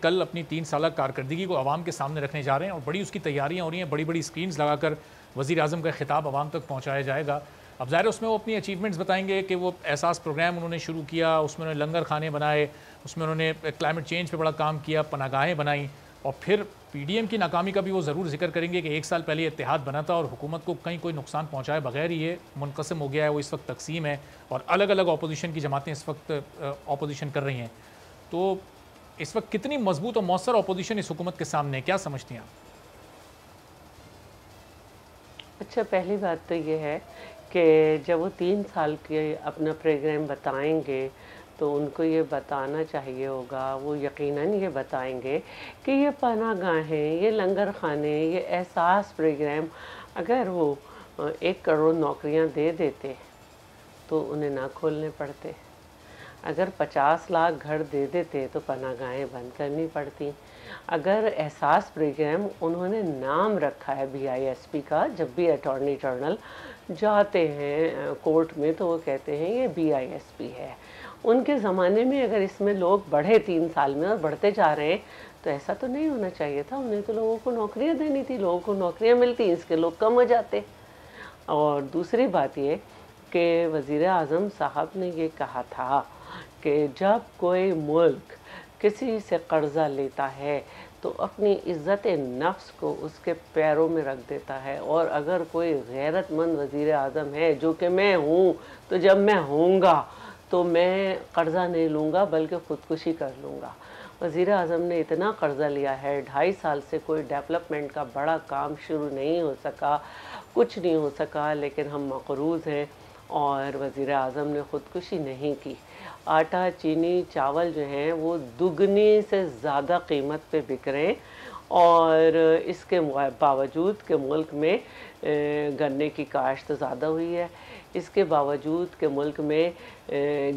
कल अपनी 3 साल कारकर्दगी को आवाम के सामने रखने जा रहे हैं और बड़ी उसकी तैयारियाँ हो रही हैं, बड़ी बड़ी स्क्रीन्स लगाकर वज़ीर आज़म का खिताब आवाम तक पहुँचाया जाएगा। अब ज़ाहिर उसमें वो अपनी अचीवमेंट्स बताएंगे कि वो एहसास प्रोग्राम उन्होंने शुरू किया, उसमें उन्होंने लंगर खाने बनाए, उसमें उन्होंने क्लाइमेट चेंज पे बड़ा काम किया, पनागाहें बनाई, और फिर पीडीएम की नाकामी का भी वो ज़रूर जिक्र करेंगे कि 1 साल पहले इत्तेहाद बना था और हुकूमत को कहीं कोई नुकसान पहुँचाए बगैर ही ये मुनक़सिम हो गया है, वो इस वक्त तकसीम है और अलग अलग अपोजिशन की जमातें इस वक्त अपोजिशन कर रही हैं। तो इस वक्त कितनी मजबूत और मौसर अपोजिशन इस हुकूमत के सामने, क्या समझती हैं आप? अच्छा, पहली बात तो ये है कि जब वो 3 साल के अपना प्रोग्राम बताएंगे तो उनको ये बताना चाहिए होगा, वो यकीनन ये बताएंगे कि ये पनागाहें, ये लंगर खाने, ये एहसास प्रोग्राम अगर वो 1 करोड़ नौकरियां दे देते तो उन्हें ना खोलने पड़ते। अगर 50 लाख घर दे देते तो पनागाहें बंद करनी पड़ती। अगर एहसास प्रोग्राम उन्होंने नाम रखा है BISP का, जब भी अटॉर्नी जनरल जाते हैं कोर्ट में तो वो कहते हैं ये BISP है। उनके ज़माने में अगर इसमें लोग बढ़े 3 साल में और बढ़ते जा रहे हैं तो ऐसा तो नहीं होना चाहिए था। उन्हें तो लोगों को नौकरियां देनी थी, लोगों को नौकरियां मिलती, इसके लोग कम हो जाते। और दूसरी बात ये कि वज़ीर आज़म साहब ने ये कहा था कि जब कोई मुल्क किसी से कर्ज़ा लेता है तो अपनी इज़्ज़त नफ्स को उसके पैरों में रख देता है, और अगर कोई गैरतमंद वज़ीर आज़म है जो कि मैं हूँ, तो जब मैं होऊंगा तो मैं कर्ज़ा नहीं लूँगा बल्कि ख़ुदकुशी कर लूँगा। वज़ीर आज़म ने इतना कर्ज़ा लिया है, 2.5 साल से कोई डेवलपमेंट का बड़ा काम शुरू नहीं हो सका, कुछ नहीं हो सका, लेकिन हम मक़रूज़ हैं और वज़ीर आज़म ने ख़ुदकुशी नहीं की। आटा, चीनी, चावल जो हैं वो दुगनी से ज़्यादा कीमत पे बिक रहे हैं, और इसके बावजूद कि मुल्क में गन्ने की काश्त ज़्यादा हुई है, इसके बावजूद कि मुल्क में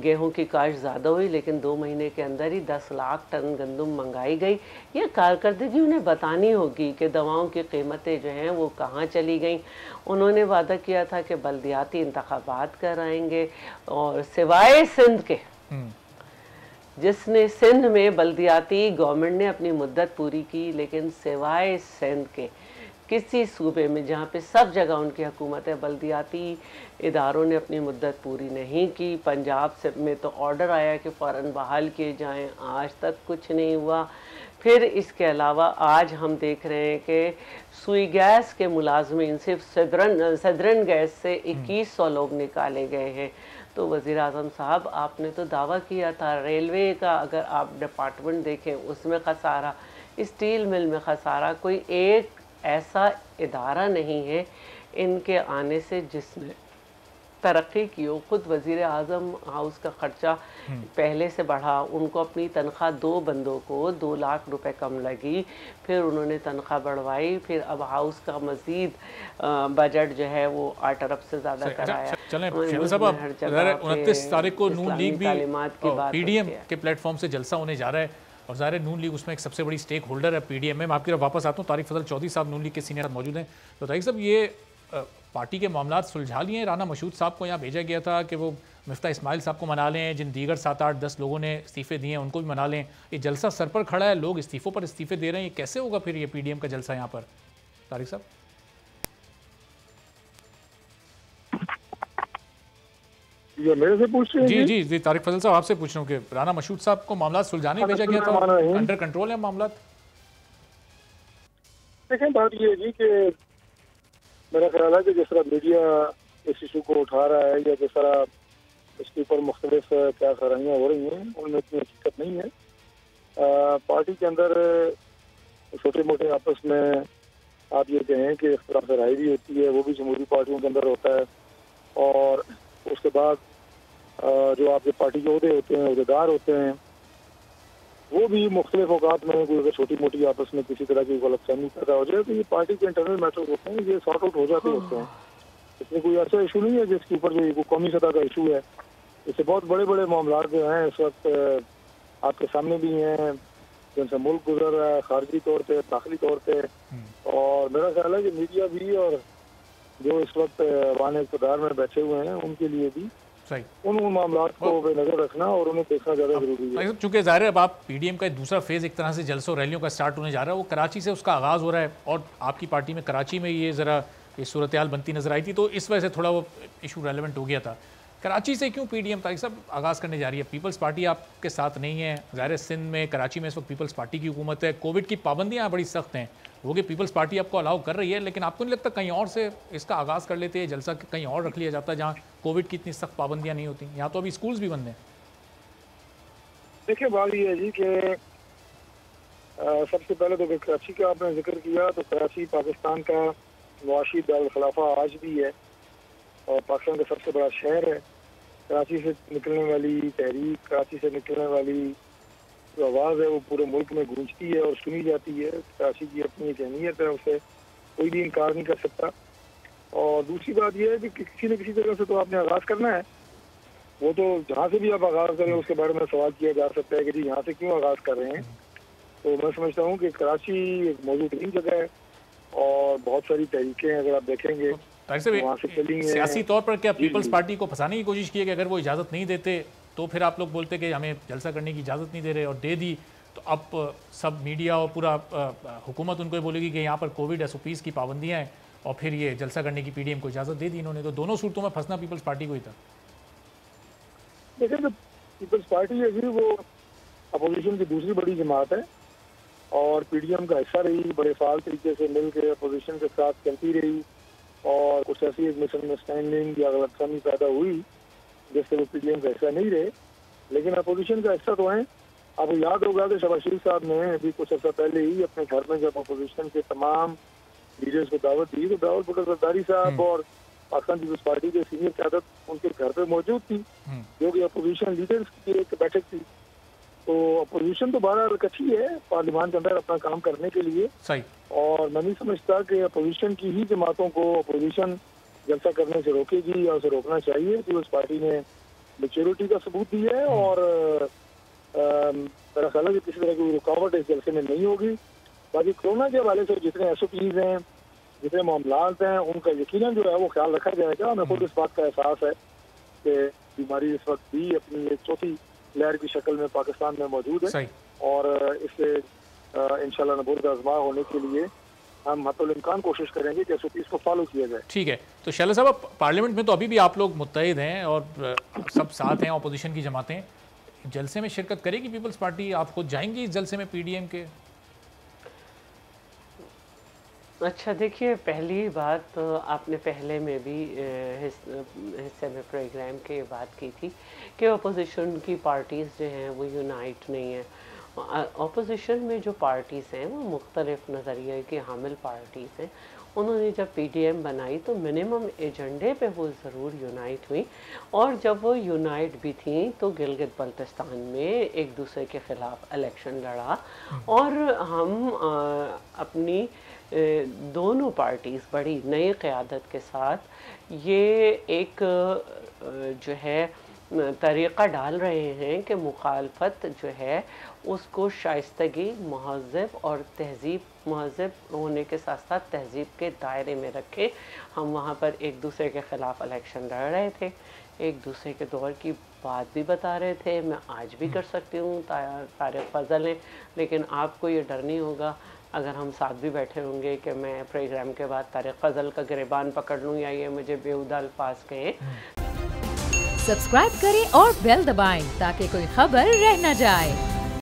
गेहूं की काश्त ज़्यादा हुई, लेकिन 2 महीने के अंदर ही 10 लाख टन गंदम मंगाई गई। ये कारकर्दगी उन्हें बतानी होगी कि दवाओं की कीमतें जो हैं वो कहाँ चली गई। उन्होंने वादा किया था कि बल्दियाती इंतखाबात कराएंगे, और सिवाय सिंध के, जिसने सिंध में बल्दियाती गवर्नमेंट ने अपनी मुद्दत पूरी की, लेकिन सिवाय सिंध के किसी सूबे में जहाँ पे सब जगह उनकी हुकूमत है, बल्दियाती इदारों ने अपनी मुद्दत पूरी नहीं की। पंजाब से में तो ऑर्डर आया कि फ़ौरन बहाल किए जाएं, आज तक कुछ नहीं हुआ। फिर इसके अलावा आज हम देख रहे हैं कि सुई गैस के मुलाजमीन सिर्फ सदरन गैस से 2100 लोग निकाले गए हैं। तो वज़ीर आज़म साहब, आपने तो दावा किया था रेलवे का, अगर आप डिपार्टमेंट देखें उसमें खसारा, स्टील मिल में खसारा, कोई एक ऐसा इदारा नहीं है इनके आने से जिसने तरक्की की हो। खुद वज़ीर आज़म हाउस का ख़र्चा पहले से बढ़ा, उनको अपनी तनख्वाह 2 बंदों को 2 लाख रुपए कम लगी, फिर उन्होंने तनख्वाह बढ़वाई, फिर अब हाउस का मज़ीद बजट जो है वो 8 अरब से ज़्यादा कराया। चलें 29 तारीख को नून लीग भी पीडीएम के प्लेटफॉर्म से जलसा होने जा रहा है, और ज़ाहिर नून लीग उसमें एक सबसे बड़ी स्टेक होल्डर है पीडीएम में। मैं आपकी तरफ वापस आता हूँ। तारिक फजल चौधरी साहब नून लीग के सीनियर मौजूद हैं। तो तारिक साहब, ये पार्टी के मामला सुलझा लिए? राना मशहूद साहब को यहाँ भेजा गया था कि वो मिफ्ता इस्माइल साहब को मना लें, जिन दीगर 7-8-10 लोगों ने इस्तीफ़े दिए हैं उनको भी मना लें। ये जलसा सर पर खड़ा है, लोग इस्तीफ़ों पर इस्तीफ़े दे रहे हैं, ये कैसे होगा फिर ये पीडीएम का जलसा यहाँ पर? तारिक साहब ये मेरे से पूछ रहे हैं? जी जी तारिक फजल साहब आपसे पूछ रहा हूँ कि राना मशहूद साहब को मामला सुलझाने भेजा गया था, अंडर कंट्रोल है मामला? देखें, बात ये है जी कि मेरा ख्याल है कि जिस तरह मीडिया इस इशू को उठा रहा है या जिस तरह इसके ऊपर मुख्तलिफ क्या खबरें हो रही हैं, उनमें इतनी हकीकत नहीं है। पार्टी के अंदर छोटे मोटे आपस में आप ये कहें कि इख्तिलाफ राय भी होती है, वो भी जमहूरी पार्टियों के अंदर होता है, और उसके बाद जो आपके पार्टी के अहदे होते हैं, अहदेदार होते हैं, वो भी मुख्तलिफ औकात में कोई अगर छोटी मोटी आपस में किसी तरह की गलतफहमी पैदा हो जाए तो ये पार्टी के इंटरनल मैटर्स होते हैं, ये सॉर्ट आउट हो जाते होते हैं। इसमें कोई ऐसा इशू नहीं है जिसके ऊपर जो कौमी सतह का इशू है। इससे बहुत बड़े बड़े मामला जो हैं इस वक्त आपके सामने भी हैं, जिनसे मुल्क गुजर रहा है खारजी तौर पर, दाखिली तौर पर। और मेरा ख्याल है कि मीडिया भी और जो इस वक्त वान इक़्तिदार में बैठे हुए हैं उनके लिए भी सही, उन मामलों को पे नज़र रखना और उन्हें देखना ज़्यादा ज़रूरी है। चूँकि ज़ाहिर है अब आप पीडीएम का दूसरा फेज़ एक तरह से जलसों रैलियों का स्टार्ट होने जा रहा है, वो कराची से उसका आगाज़ हो रहा है और आपकी पार्टी में कराची में ये ज़रा ये सूरत हाल बनती नज़र आई थी, तो इस वजह से थोड़ा वो इशू रेलेवेंट हो गया था। कराची से क्यों पीडीएम ताकि सब आगाज़ करने जा रही है? पीपल्स पार्टी आपके साथ नहीं है, ज़ाहिर है सिंध में कराची में इस वक्त पीपल्स पार्टी की हुकूमत है, कोविड की पाबंदियाँ बड़ी सख्त हैं, वो कि पीपल्स पार्टी आपको अलाउ कर रही है, लेकिन आपको नहीं लगता कहीं और से इसका आगाज़ कर लेते हैं, जलसा कहीं और रख लिया जाता है जहाँ कोविड की इतनी सख्त पाबंदियाँ नहीं होती? यहाँ तो अभी स्कूल्स भी बंद हैं। देखिए बात ये है जी कि सबसे पहले तो कराची का आपने जिक्र किया, तो कराची पाकिस्तान का मुआशी दारुल खिलाफा आज भी है और पाकिस्तान का सबसे बड़ा शहर है। कराची से निकलने वाली तहरीक, कराची से निकलने वाली जो आवाज़ है वो पूरे मुल्क में गूंजती है और सुनी जाती है। कराची की अपनी एक अहमियत है, उसे कोई भी इनकार नहीं कर सकता। और दूसरी बात यह है कि किसी न किसी तरह से तो आपने आगाज़ करना है, वो तो जहाँ से भी आप आगाज़ करें उसके बारे में सवाल किया जा सकता है कि जी यहाँ से क्यों आगाज़ कर रहे हैं। तो मैं समझता हूँ कि कराची एक मौजूद जगह है और बहुत सारी तहरीकें अगर आप देखेंगे वहाँ से चलेंगे। सियासी तौर पर क्या पीपल्स पार्टी को फंसाने की कोशिश की है कि अगर वो इजाज़त नहीं देते तो फिर आप लोग बोलते कि हमें जलसा करने की इजाज़त नहीं दे रहे, और दे दी तो अब सब मीडिया और पूरा हुकूमत उनको बोलेगी कि यहाँ पर कोविड SOPs की पाबंदियाँ हैं और फिर ये जलसा करने की पीडीएम को इजाज़त दे दी इन्होंने? तो दोनों सूरतों में फंसना पीपल्स पार्टी को ही था। देखिए, तो पीपल्स पार्टी है जी वो अपोजिशन की दूसरी बड़ी जमात है और पीडीएम का हिस्सा रही, बड़े फाल तरीके से मिल के अपोजिशन के साथ चलती रही और कुछ ऐसी एक मिसअंडरस्टैंडिंग या गलतफहमी पैदा हुई जिससे वो पीडीएम का हिस्सा नहीं रहे, लेकिन अपोजिशन का हिस्सा तो है। आपको याद होगा कि शहबाज शरीफ साहब ने अभी कुछ अर्सा पहले ही अपने घर में जब अपोजिशन के तमाम लीडर्स को दावत दी, तो दावत बकर जरदारी साहब और पाकिस्तान पीपल्स पार्टी के सीनियर क़यादत उनके घर पे मौजूद थी, जो कि अपोजिशन लीडर्स की एक बैठक थी। तो अपोजिशन तो बहरहाल इकट्ठी है पार्लियामान के अंदर अपना काम करने के लिए सही, और मैं नहीं समझता कि अपोजिशन की ही जमातों को अपोजिशन जलसा करने से रोकेगी या उसे रोकना चाहिए। पीपल्स पार्टी ने मैच्योरिटी का सबूत दिया है और मेरा ख्याल है कि किसी तरह की रुकावट इस जलसे में नहीं होगी। बाकी कोरोना के हवाले से जितने SOPs हैं, जितने मामलात हैं, उनका यकीनन जो है वो ख्याल रखा जाएगा। हमें खुद इस बात का एहसास है कि बीमारी इस वक्त भी अपनी एक चौथी लहर की शक्ल में पाकिस्तान में मौजूद है और इससे इंशाल्लाह नबूरद आज़मा होने के लिए हम हतुल इम्कान कोशिश करेंगे कि SOPs को फॉलो किया जाए। ठीक है, तो शैला साहब पार्लियामेंट में तो अभी भी आप लोग मुत्तहिद हैं और सब साथ हैं, अपोजिशन की जमातें, जलसे में शिरकत करेगी पीपल्स पार्टी? आप खुद जाएंगी इस जलसे में पीडीएम के? अच्छा, देखिए पहली बात तो आपने पहले में भी हिस्से में प्रोग्राम के बात की थी कि अपोजिशन की पार्टीज़ जो हैं वो यूनाइट नहीं है। अपोजिशन में जो पार्टीज़ हैं वो मुख्तलिफ नज़रिए की हामिल पार्टीज़ हैं। उन्होंने जब पीडीएम बनाई तो मिनिमम एजेंडे पे वो ज़रूर यूनाइट हुई और जब वो यूनाइट भी थी तो गिलगित बल्तिस्तान में एक दूसरे के ख़िलाफ़ इलेक्शन लड़ा और हम अपनी दोनों पार्टीज़ बड़ी नई क़यादत के साथ ये एक जो है तरीक़ा डाल रहे हैं कि मुखालफत जो है उसको शाइस्तगी, महज़्ज़ब और तहज़ीब महज़्ज़ब होने के साथ साथ तहज़ीब के दायरे में रखें। हम वहाँ पर एक दूसरे के ख़िलाफ़ इलेक्शन लड़ रहे थे, एक दूसरे के दौर की बात भी बता रहे थे। मैं आज भी कर सकती हूँ, तारिक फ़ज़ल हैं, लेकिन आपको ये डर नहीं होगा अगर हम साथ भी बैठे होंगे कि मैं प्रोग्राम के बाद तारिक फ़ज़ल का गिरबान पकड़ लूँ या ये मुझे बेहुदा अल्फाज कहें। सब्सक्राइब करें और बेल दबाएं ताकि कोई खबर रह न जाए।